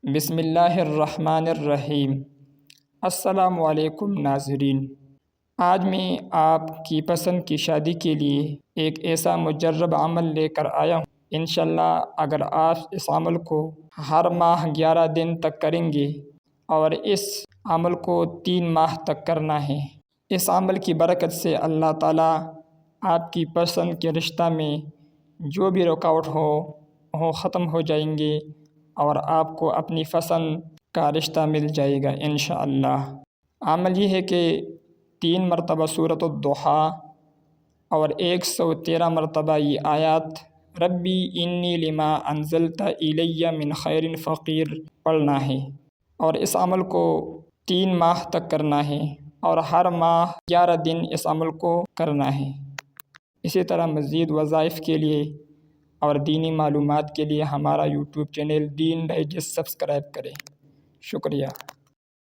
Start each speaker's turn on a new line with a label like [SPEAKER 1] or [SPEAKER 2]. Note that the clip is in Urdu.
[SPEAKER 1] بسم اللہ الرحمن الرحیم۔ السلام علیکم ناظرین، آج میں آپ کی پسند کی شادی کے لیے ایک ایسا مجرب عمل لے کر آیا ہوں۔ انشاءاللہ اگر آپ اس عمل کو ہر ماہ 11 دن تک کریں گے اور اس عمل کو 3 ماہ تک کرنا ہے، اس عمل کی برکت سے اللہ تعالیٰ آپ کی پسند کے رشتہ میں جو بھی رکاوٹ ہو ختم ہو جائیں گے اور آپ کو اپنی پسند کا رشتہ مل جائے گا انشاءاللہ۔ عمل یہ ہے کہ 3 مرتبہ سورۃ الضحیٰ اور 113 مرتبہ یہ آیات ربی انی لما انزلت الی من خیر فقیر پڑھنا ہے، اور اس عمل کو 3 ماہ تک کرنا ہے اور ہر ماہ 11 دن اس عمل کو کرنا ہے۔ اسی طرح مزید وظائف کے لیے اور دینی معلومات کے لیے ہمارا YouTube channel Deen Digest subscribe کریں۔ شکریہ۔